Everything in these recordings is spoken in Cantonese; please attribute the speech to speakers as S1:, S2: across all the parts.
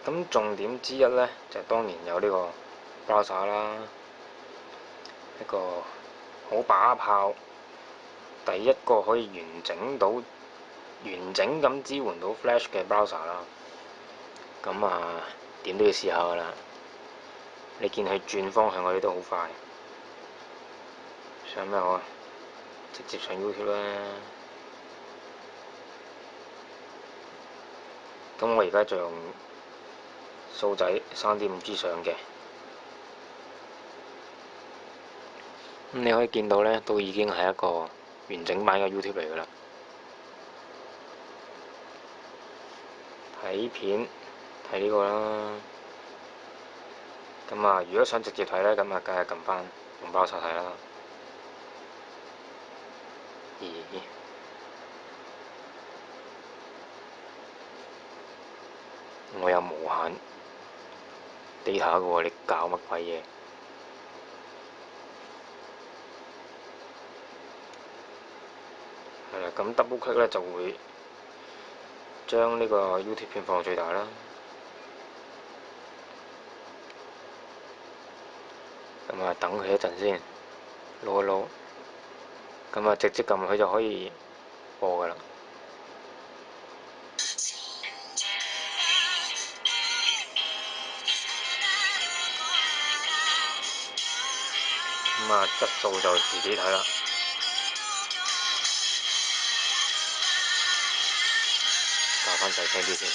S1: 咁重點之一呢，就當然有呢個 browser 啦，一個好把炮，第一個可以完整咁支援到 Flash 嘅 browser 啦。咁點都要試下㗎啦。你見佢轉方向嗰啲都好快。上咩好啊？直接上 YouTube 啦。咁我而家就用數仔 3.5G 上嘅。咁你可以見到呢，都已經係一個完整版嘅 YouTube 嚟㗎啦。睇片睇呢個啦。咁如果想直接睇呢，咁梗係撳翻用browser睇啦。咦？我有無限 data 嘅喎，你搞乜鬼嘢？係啦，咁 double click 咧就會將呢個 YouTube 片放到最大啦。咁等佢一陣先，撈一撈。咁直接撳佢就可以播㗎啦。質素就自己睇啦。校翻細聲啲先。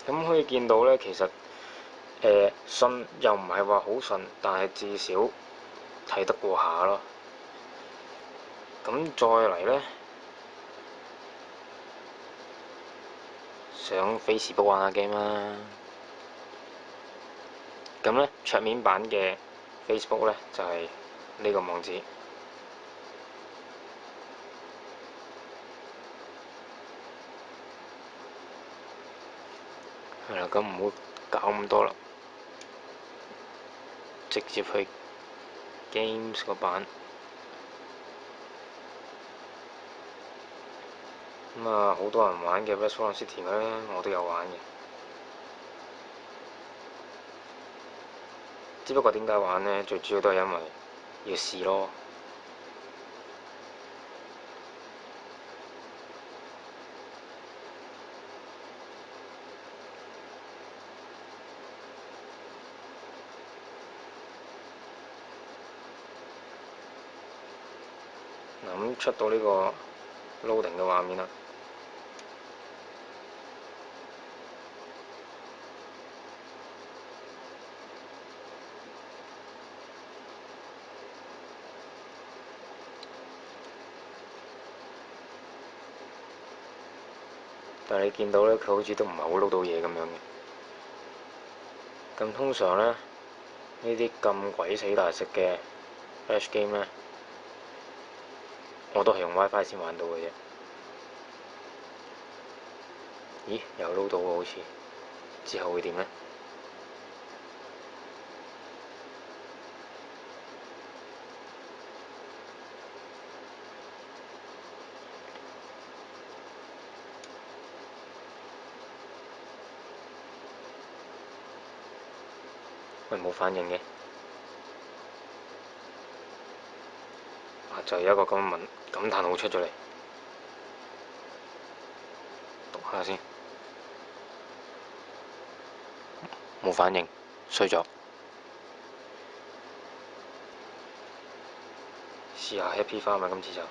S1: 咁可以見到呢，其實順又唔係話好順，但係至少睇得過下咯。咁再嚟呢，上 Facebook 玩下 game 啦。咁呢，桌面版嘅 Facebook 呢，就係呢個網址。係啦，咁唔好搞咁多啦，直接去 Games 個版。好多人玩嘅 Restaurant City 咧，我都有玩嘅。只不過點解玩呢？最主要都係因為要試咯。咁出到呢個 loading 嘅畫面啦。但係你見到呢，佢好似都唔係好撈到嘢咁樣嘅。咁通常呢，呢啲咁鬼死大食嘅 Flash game 呢，我都係用 WiFi 先玩到嘅啫。咦？又撈到喎，好似。之後會點呢？喂，冇反應嘅。就有一個感嘆號出咗嚟，讀下先。冇反應，衰咗。試下 Happy Farm 今次就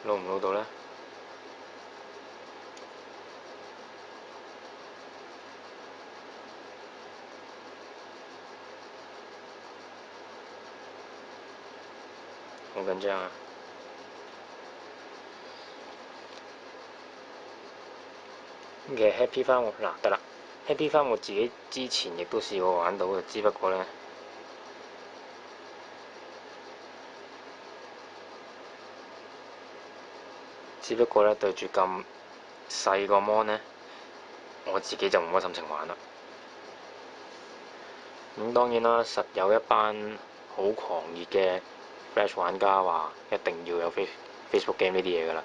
S1: 撈唔撈到呢？好緊張啊！嘅 Happy Farm 嗱得啦，Happy Farm 我自己之前亦都試過玩到嘅，只不過呢，對住咁細個 mon 呢，我自己就冇乜心情玩啦。咁當然啦，實有一班好狂熱嘅 Flash 玩家話一定要有 Facebook game 呢啲嘢㗎啦。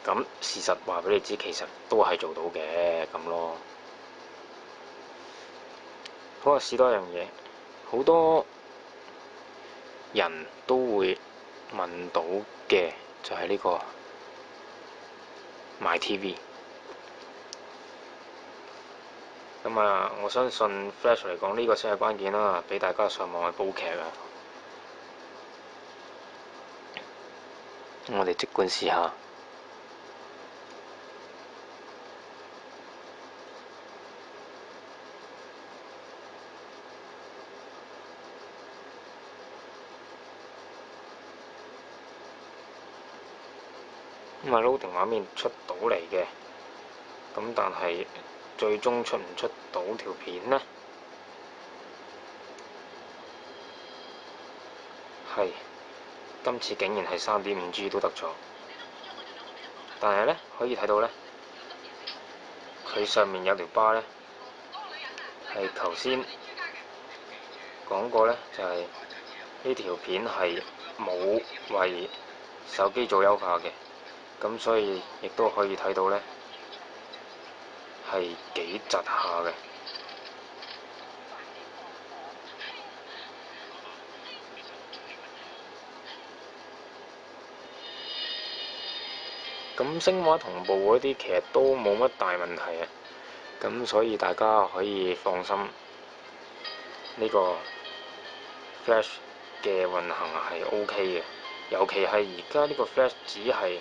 S1: 咁事實話俾你知，其實都係做到嘅咁咯。好啊，試多一樣嘢，好多人都會問到嘅就係呢個 MyTV。咁啊，我相信 Flash 嚟講呢個先係關鍵啦，俾大家上網去煲劇啊。我哋即管試下。咁啊，loading畫面出到嚟嘅，咁但係最終出唔出到條片呢？係今次竟然係3.5G 都得咗，但係呢，可以睇到呢，佢上面有條巴呢，係頭先講過呢，就係呢條片係冇為手機做優化嘅，咁所以亦都可以睇到呢，係幾窒下嘅。咁聲畫同步嗰啲其實都冇乜大問題啊，咁所以大家可以放心，呢個 Flash 嘅運行係 OK 嘅，尤其係而家呢個 Flash 只係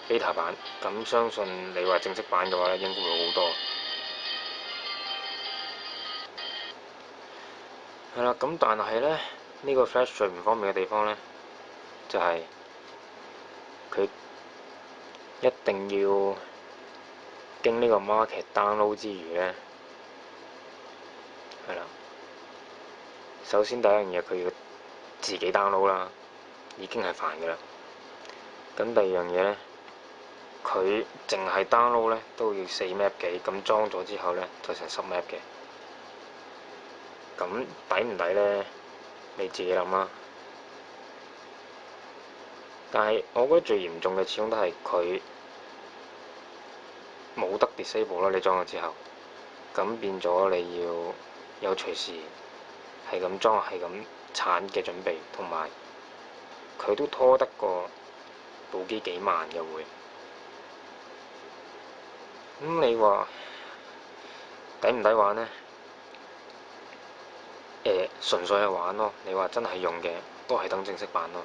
S1: beta 版，咁相信你話正式版嘅話咧，應該會好多。係啦，咁但係呢，呢個 Flash 最唔方便嘅地方呢，就係佢一定要經呢個 market download 之餘呢，係啦，首先第一樣嘢佢要自己 download 啦，已經係煩嘅啦。咁第二樣嘢呢，佢淨係 download 呢都要4 MB 幾，咁裝咗之後呢，就成10 MB 嘅。咁抵唔抵呢？你自己諗啦。但係我覺得最嚴重嘅始終都係佢冇得 disable 啦，你裝咗之後，咁變咗你要有隨時係咁裝係咁鏟嘅準備，同埋佢都拖得過部機幾慢嘅會。咁你話抵唔抵玩呢？純粹係玩咯。你話真係用嘅，都係等正式版咯。